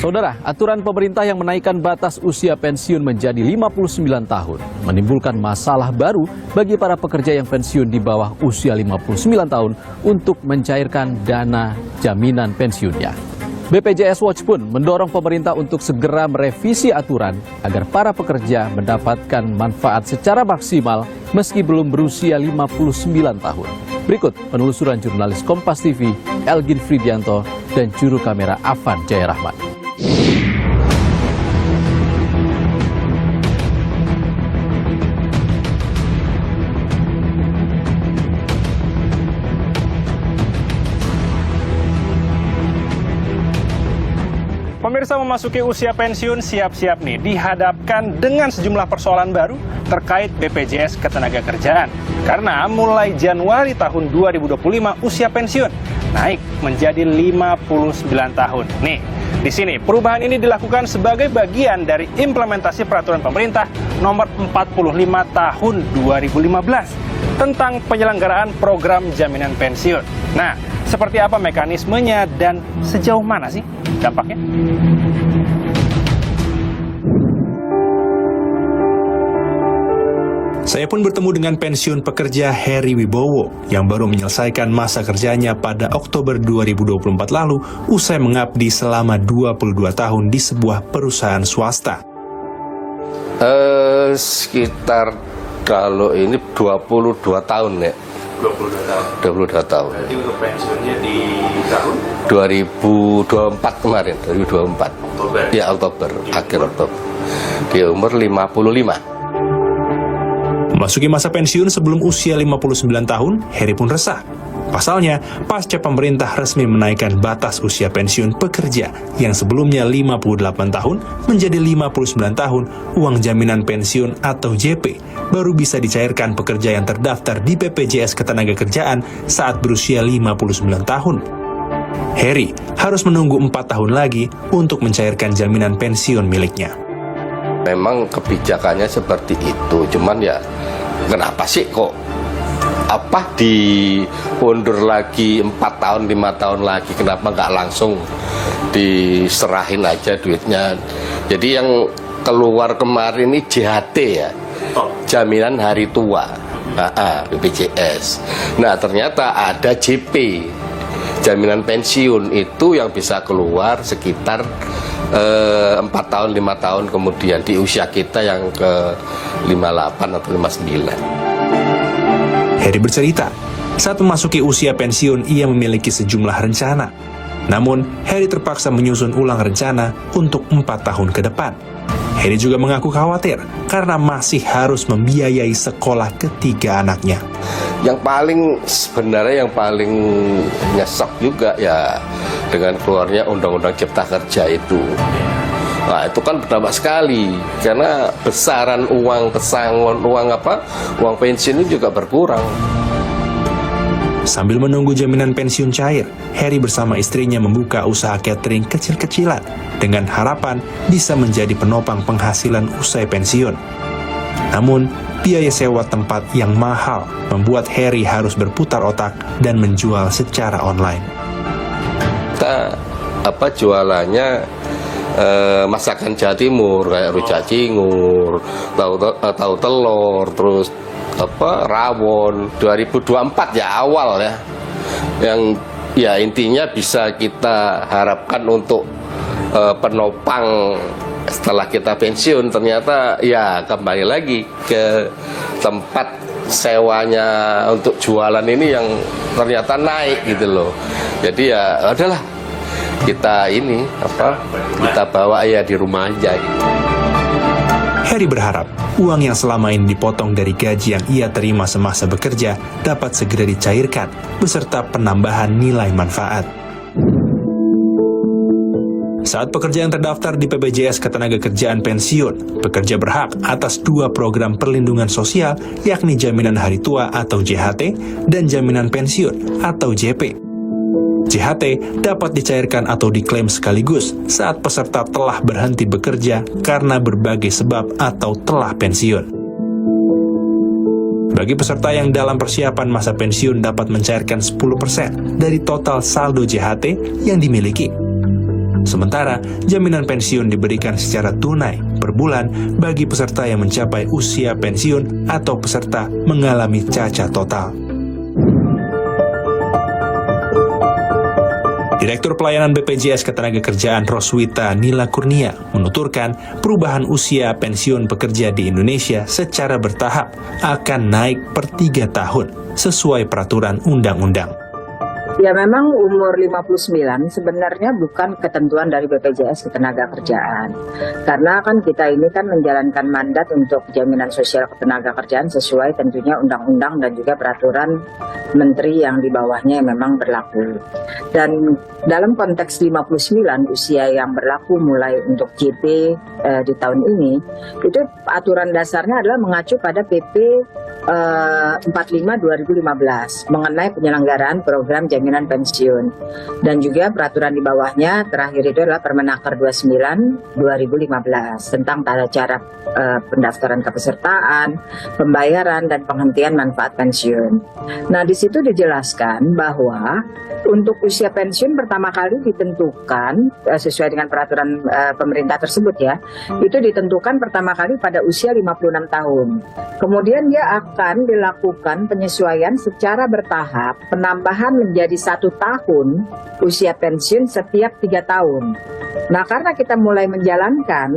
Saudara, aturan pemerintah yang menaikkan batas usia pensiun menjadi 59 tahun menimbulkan masalah baru bagi para pekerja yang pensiun di bawah usia 59 tahun untuk mencairkan dana jaminan pensiunnya. BPJS Watch pun mendorong pemerintah untuk segera merevisi aturan agar para pekerja mendapatkan manfaat secara maksimal meski belum berusia 59 tahun. Berikut penelusuran jurnalis Kompas TV Elgin Fridianto dan juru kamera Afan Jayarahman. Pemirsa, memasuki usia pensiun, siap-siap nih dihadapkan dengan sejumlah persoalan baru terkait BPJS Ketenagakerjaan. Karena mulai Januari tahun 2025 usia pensiun naik menjadi 59 tahun. Nih, di sini perubahan ini dilakukan sebagai bagian dari implementasi peraturan pemerintah nomor 45 tahun 2015 tentang penyelenggaraan program jaminan pensiun. Nah, seperti apa mekanismenya dan sejauh mana sih dampaknya? Saya pun bertemu dengan pensiun pekerja Heri Wibowo yang baru menyelesaikan masa kerjanya pada Oktober 2024 lalu usai mengabdi selama 22 tahun di sebuah perusahaan swasta. Sekitar kalau ini 22 tahun ya. 22 tahun. Berarti untuk pensiunnya di tahun? 2024 kemarin, 2024. Oktober? Ya, Oktober, akhir Oktober. Di umur 55. Memasuki masa pensiun sebelum usia 59 tahun, Heri pun resah. Pasalnya, pasca pemerintah resmi menaikkan batas usia pensiun pekerja yang sebelumnya 58 tahun menjadi 59 tahun, uang jaminan pensiun atau JP baru bisa dicairkan pekerja yang terdaftar di BPJS Ketenagakerjaan saat berusia 59 tahun. Heri harus menunggu 4 tahun lagi untuk mencairkan jaminan pensiun miliknya. Memang kebijakannya seperti itu, cuman ya kenapa sih kok diundur lagi 4 tahun, 5 tahun lagi, kenapa nggak langsung diserahin aja duitnya. Jadi yang keluar kemarin ini JHT ya, jaminan hari tua, BPJS. Nah ternyata ada JP, jaminan pensiun, itu yang bisa keluar sekitar 4 tahun, 5 tahun kemudian di usia kita yang ke 58 atau 59. Heri bercerita, saat memasuki usia pensiun ia memiliki sejumlah rencana. Namun, Heri terpaksa menyusun ulang rencana untuk 4 tahun ke depan. Heri juga mengaku khawatir karena masih harus membiayai sekolah ketiga anaknya. Yang paling nyesek juga ya dengan keluarnya Undang-Undang Cipta Kerja itu. Nah, itu kan berdampak sekali karena besaran uang pesangon, uang pensiun itu juga berkurang. Sambil menunggu jaminan pensiun cair, Heri bersama istrinya membuka usaha catering kecil-kecilan dengan harapan bisa menjadi penopang penghasilan usai pensiun. Namun, biaya sewa tempat yang mahal membuat Heri harus berputar otak dan menjual secara online. Kita jualannya masakan Jawa Timur kayak rujak cingur, tahu telur, terus rawon. 2024 ya awal ya, yang ya intinya bisa kita harapkan untuk penopang setelah kita pensiun. Ternyata ya kembali lagi ke tempat sewanya untuk jualan ini yang ternyata naik gitu loh. Jadi ya udahlah, kita bawa ya di rumah aja gitu. Heri berharap uang yang selama ini dipotong dari gaji yang ia terima semasa bekerja dapat segera dicairkan beserta penambahan nilai manfaat. Saat pekerja yang terdaftar di BPJS Ketenagakerjaan pensiun, pekerja berhak atas 2 program perlindungan sosial, yakni Jaminan Hari Tua atau JHT dan Jaminan Pensiun atau JP. JHT dapat dicairkan atau diklaim sekaligus saat peserta telah berhenti bekerja karena berbagai sebab atau telah pensiun. Bagi peserta yang dalam persiapan masa pensiun dapat mencairkan 10% dari total saldo JHT yang dimiliki. Sementara, jaminan pensiun diberikan secara tunai per bulan bagi peserta yang mencapai usia pensiun atau peserta mengalami cacat total. Direktur Pelayanan BPJS Ketenagakerjaan Roswita Nila Kurnia menuturkan perubahan usia pensiun pekerja di Indonesia secara bertahap akan naik per 3 tahun sesuai peraturan undang-undang. Ya memang umur 59 sebenarnya bukan ketentuan dari BPJS Ketenagakerjaan. Karena kan kita ini kan menjalankan mandat untuk jaminan sosial ketenagakerjaan sesuai tentunya undang-undang dan juga peraturan menteri yang di bawahnya yang memang berlaku. Dan dalam konteks 59 usia yang berlaku mulai untuk JP di tahun ini, itu aturan dasarnya adalah mengacu pada PP 45 2015 mengenai penyelenggaraan program jaminan pensiun, dan juga peraturan di bawahnya terakhir itu adalah Permenaker 29 2015 tentang tata cara pendaftaran kepesertaan, pembayaran dan penghentian manfaat pensiun. Nah, di situ dijelaskan bahwa untuk usia pensiun pertama kali ditentukan sesuai dengan peraturan pemerintah tersebut ya, itu ditentukan pertama kali pada usia 56 tahun. Kemudian dia akan dilakukan penyesuaian secara bertahap, penambahan menjadi 1 tahun usia pensiun setiap 3 tahun. Nah, karena kita mulai menjalankan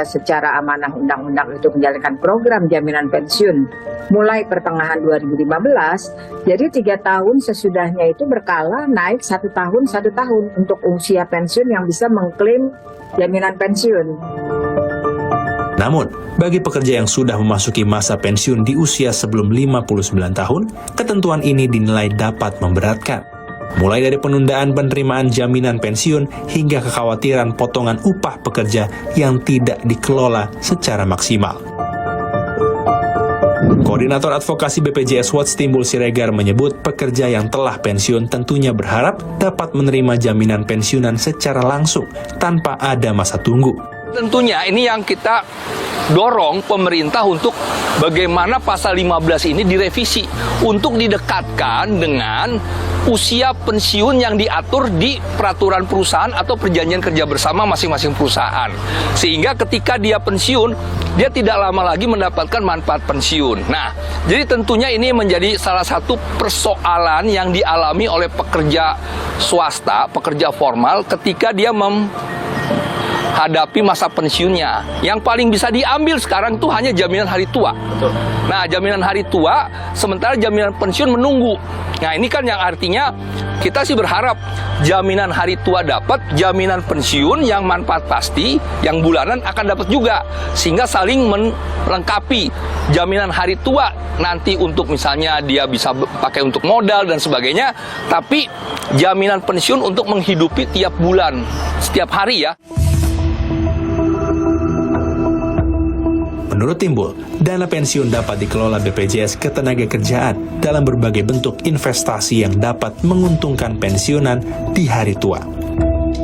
secara amanah undang-undang itu menjalankan program jaminan pensiun mulai pertengahan 2015, jadi 3 tahun sesudahnya itu berkala naik 1 tahun untuk usia pensiun yang bisa mengklaim jaminan pensiun. Namun, bagi pekerja yang sudah memasuki masa pensiun di usia sebelum 59 tahun, ketentuan ini dinilai dapat memberatkan. Mulai dari penundaan penerimaan jaminan pensiun hingga kekhawatiran potongan upah pekerja yang tidak dikelola secara maksimal. Koordinator Advokasi BPJS Watts Timbul Siregar menyebut pekerja yang telah pensiun tentunya berharap dapat menerima jaminan pensiunan secara langsung tanpa ada masa tunggu. Tentunya ini yang kita dorong pemerintah untuk bagaimana pasal 15 ini direvisi untuk didekatkan dengan usia pensiun yang diatur di peraturan perusahaan atau perjanjian kerja bersama masing-masing perusahaan. Sehingga ketika dia pensiun, dia tidak lama lagi mendapatkan manfaat pensiun. Nah, jadi tentunya ini menjadi salah satu persoalan yang dialami oleh pekerja swasta, pekerja formal ketika dia hadapi masa pensiunnya. Yang paling bisa diambil sekarang itu hanya jaminan hari tua. Betul. Nah, jaminan hari tua, sementara jaminan pensiun menunggu. Nah, ini kan yang artinya kita sih berharap jaminan hari tua dapat, jaminan pensiun yang manfaat pasti, yang bulanan akan dapat juga. Sehingga saling melengkapi. Jaminan hari tua nanti untuk misalnya dia bisa pakai untuk modal dan sebagainya, tapi jaminan pensiun untuk menghidupi tiap bulan, setiap hari ya. Menurut Timbul, dana pensiun dapat dikelola BPJS Ketenagakerjaan dalam berbagai bentuk investasi yang dapat menguntungkan pensiunan di hari tua.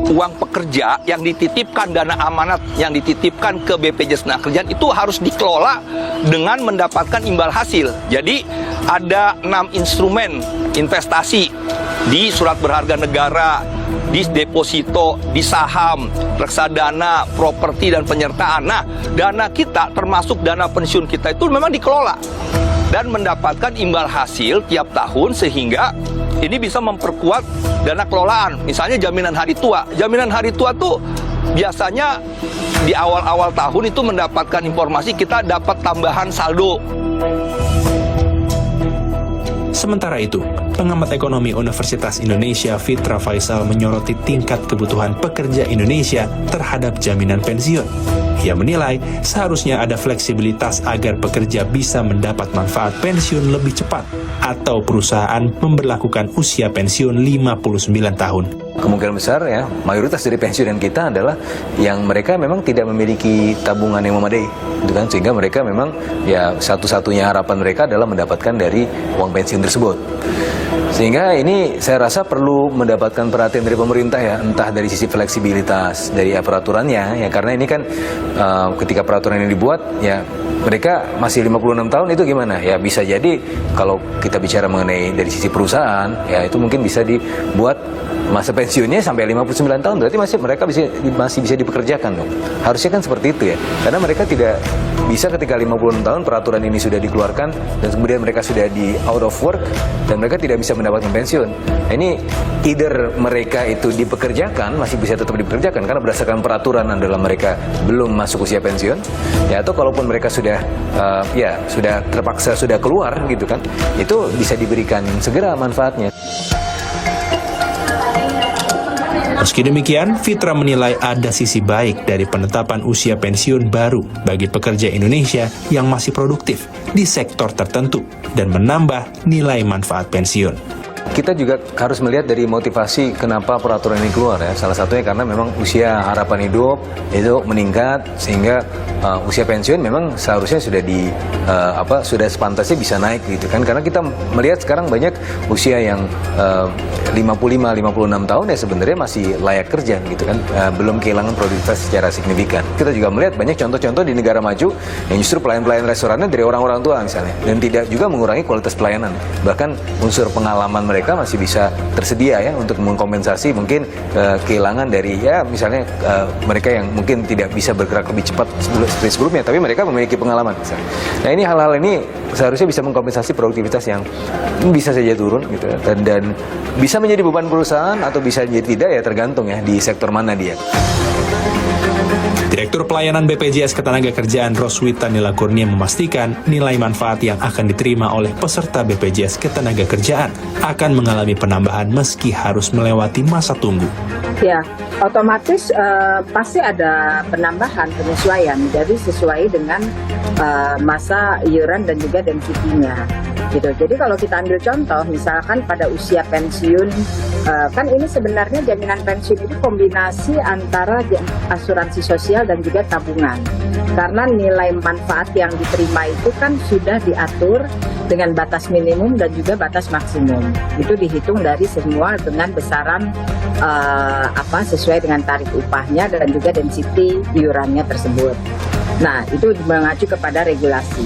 Uang pekerja yang dititipkan, dana amanat yang dititipkan ke BPJS Ketenagakerjaan itu harus dikelola dengan mendapatkan imbal hasil. Jadi ada 6 instrumen investasi di surat berharga negara, di deposito, di saham, reksadana, properti, dan penyertaan. Nah, dana kita termasuk dana pensiun kita itu memang dikelola dan mendapatkan imbal hasil tiap tahun sehingga ini bisa memperkuat dana kelolaan. Misalnya jaminan hari tua. Jaminan hari tua tuh biasanya di awal-awal tahun itu mendapatkan informasi kita dapat tambahan saldo. Sementara itu, pengamat ekonomi Universitas Indonesia Fitra Faisal menyoroti tingkat kebutuhan pekerja Indonesia terhadap jaminan pensiun. Ia menilai seharusnya ada fleksibilitas agar pekerja bisa mendapat manfaat pensiun lebih cepat atau perusahaan memberlakukan usia pensiun 59 tahun. Kemungkinan besar ya, mayoritas dari pensiunan kita adalah yang mereka memang tidak memiliki tabungan yang memadai, gitu kan? Sehingga mereka memang ya satu-satunya harapan mereka adalah mendapatkan dari uang pensiun tersebut. Sehingga ini saya rasa perlu mendapatkan perhatian dari pemerintah ya, entah dari sisi fleksibilitas dari peraturannya ya, karena ini kan ketika peraturan ini dibuat ya mereka masih 56 tahun itu gimana? Ya bisa jadi kalau kita bicara mengenai dari sisi perusahaan, ya itu mungkin bisa dibuat masa pensiunnya sampai 59 tahun, berarti mereka masih bisa dipekerjakan dong. Harusnya kan seperti itu ya, karena mereka tidak bisa ketika 56 tahun peraturan ini sudah dikeluarkan dan kemudian mereka sudah di out of work dan mereka tidak bisa mendapatkan pensiun. Nah, ini either mereka itu dipekerjakan, masih bisa tetap dipekerjakan karena berdasarkan peraturan adalah mereka belum masuk usia pensiun, ya, atau kalaupun mereka sudah sudah terpaksa sudah keluar gitu kan, itu bisa diberikan segera manfaatnya. Meski demikian, Fitra menilai ada sisi baik dari penetapan usia pensiun baru bagi pekerja Indonesia yang masih produktif di sektor tertentu dan menambah nilai manfaat pensiun. Kita juga harus melihat dari motivasi kenapa peraturan ini keluar ya. Salah satunya karena memang usia harapan hidup itu meningkat sehingga usia pensiun memang seharusnya sudah sudah sepantasnya bisa naik gitu kan. Karena kita melihat sekarang banyak usia yang 55-56 tahun ya sebenarnya masih layak kerja gitu kan. Belum kehilangan produktivitas secara signifikan. Kita juga melihat banyak contoh-contoh di negara maju yang justru pelayan-pelayan restorannya dari orang-orang tua misalnya dan tidak juga mengurangi kualitas pelayanan. Bahkan unsur pengalaman mereka masih bisa tersedia ya untuk mengkompensasi mungkin kehilangan dari ya misalnya mereka yang mungkin tidak bisa bergerak lebih cepat seperti sebelumnya, tapi mereka memiliki pengalaman misalnya. Nah ini hal-hal ini seharusnya bisa mengkompensasi produktivitas yang bisa saja turun gitu dan bisa menjadi beban perusahaan atau bisa menjadi tidak ya tergantung ya di sektor mana dia. Direktur Pelayanan BPJS Ketenagakerjaan Roswita Nila Kurnia memastikan nilai manfaat yang akan diterima oleh peserta BPJS Ketenagakerjaan akan mengalami penambahan meski harus melewati masa tunggu. Ya, otomatis pasti ada penambahan penyesuaian, jadi sesuai dengan masa iuran dan juga density-nya. Gitu. Jadi kalau kita ambil contoh, misalkan pada usia pensiun, kan ini sebenarnya jaminan pensiun itu kombinasi antara asuransi sosial dan juga tabungan. Karena nilai manfaat yang diterima itu kan sudah diatur dengan batas minimum dan juga batas maksimum. Itu dihitung dari semua dengan besaran sesuai dengan tarif upahnya dan juga density iurannya tersebut. Nah, itu mengacu kepada regulasi.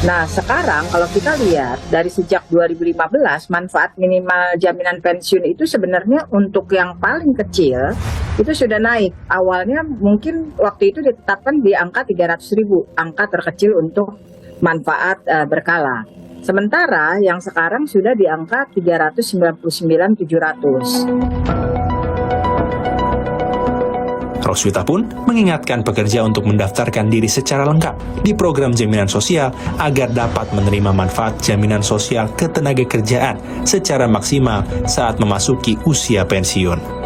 Nah, sekarang kalau kita lihat dari sejak 2015, manfaat minimal jaminan pensiun itu sebenarnya untuk yang paling kecil itu sudah naik. Awalnya mungkin waktu itu ditetapkan di angka 300.000, angka terkecil untuk manfaat berkala. Sementara yang sekarang sudah di angka 399.700. Roswita pun mengingatkan pekerja untuk mendaftarkan diri secara lengkap di program jaminan sosial agar dapat menerima manfaat jaminan sosial ketenagakerjaan secara maksimal saat memasuki usia pensiun.